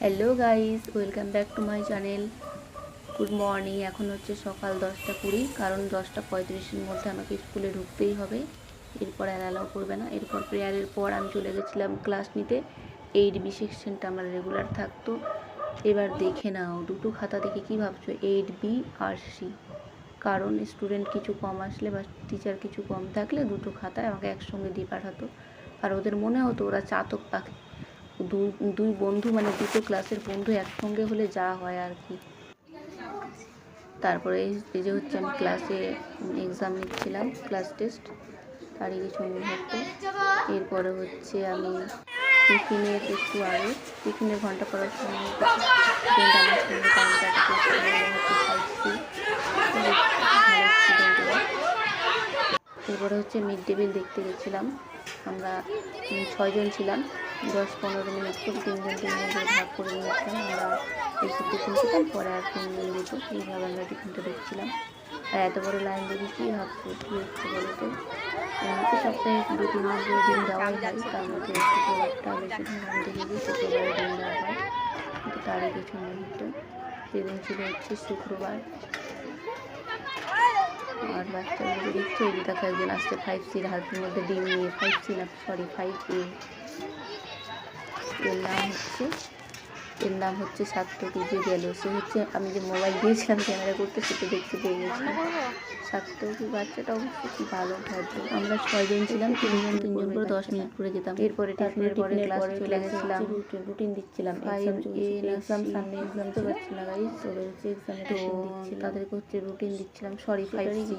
Hello guys, welcome back to my channel. Good morning. এখন হচ্ছে সকাল 10টা 20, কারণ 10টা 35-এর মধ্যে আমাকে স্কুলে ঢুকতেই হবে। এরপর আর অ্যালাউ করবে না। এরপর প্রেয়ারের পর আমি চলে গেছিলাম ক্লাস নিতে। 8B সেকশনটা আমার রেগুলার থাকতো। এবার দেখে নাও, দুটো খাতা দেখে কি ভাবছো? 8B আর C। কারণ স্টুডেন্ট কিছু কম আসলে বা টিচার কিছু কম থাকলে দুটো খাতায় আমাকে একসঙ্গে দিয়ে পাঠাতো। আর ওদের মনে হতো ওরা চাতক পাখি। দুই বন্ধু, মানে দুটো ক্লাসের বন্ধু একসঙ্গে হলে যা হয় আর কি। তারপরে এই যে হচ্ছে আমি ক্লাসে এক্সাম নিচ্ছিলাম, ক্লাস টেস্ট, তারই কিছু মুহূর্ত। এরপরে হচ্ছে আমি টিফিনের একটু আগে, টিফিনের ঘন্টা পড়ার সময় স্টুডেন্ট আমার সঙ্গে টাইম কাটাতে হচ্ছে 5C। ভালো স্টুডেন্টরা। এরপরে হচ্ছে মিড ডে মিল দেখতে গেছিলাম। আমরা 6 জন ছিলাম, 10-15 মিনিট করে 3 জন করে ভাগ করে নিয়েছিলাম। আমরা এসে টিফিন খেতাম, পরে আর 3 জন দিত। এইভাবে আমরা টিফিনটা দেখছিলাম। আর এত বড় লাইন দেখে কী ভাবছো, কী হচ্ছে বলো তো? এমনিতে সপ্তাহে 2-3 দিন দেওয়াই হয়, তার মধ্যে শুক্রবারটা বেশিরভাগ আমি দেখেছি শুক্রবারে দিন দেওয়া হয়। কিন্তু তারই কিছু মুহূর্ত, সেদিন ছিল হচ্ছে শুক্রবার। আর বাচ্চাগুলোকে দেখছে, ওই যে দেখো একজন আসছে 5Cর হাতের মধ্যে ডিম নিয়ে। 5C না, সরি 5A। এর নাম হচ্ছে সার্থকী। যে গেল সে হচ্ছে, আমি যে মোবাইল দিয়েছিলাম ক্যামেরা করতে, সেটা দেখতে পেয়ে গেছিলাম। সার্থকী বাচ্চাটা অবশ্য কি ভালো, ভদ্র। আমরা 6 জন ছিলাম, 3 জন করে 10 মিনিট করে যেতাম। এরপরে টিফিনের পরে ক্লাসে চলে গেছিলাম। রুটিন দিচ্ছিলাম। 5A এক্সাম সামনে, এক্সাম তো পাচ্ছি না গাইস। তোদের হচ্ছে এক্সামের রুটিন দিচ্ছিলাম, তাদেরকে হচ্ছে রুটিন দিচ্ছিলাম। সরি 5C,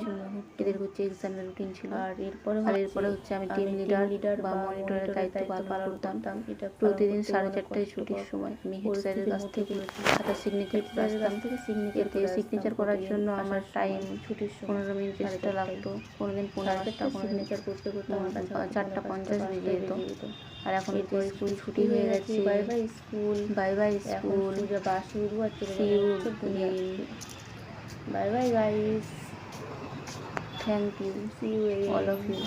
এদের হচ্ছে এক্সামের রুটিন ছিল। আর এরপরে হচ্ছে আমি টিম লিডার বা মনিটরের দায়িত্ব পালন করতাম। এটা প্রতিদিন 4:30টায় ছুটির সময় আমি হেড স্যারের কাছ থেকে খাতা সিগনেচার করে আসতাম। এতে সিগনেচার করার জন্য আমার টাইম ছুটির 15 মিনিট এক্সট্রা লাগতো। কোনোদিন 15টা, সিগনেচার করতে আমার কাছে 4:50 বেজে যেত। আর এখন তো স্কুল ছুটি হয়ে গেছে। Bye bye school, bye bye school. See you again. Bye bye guys, thank you, see you again, all of you.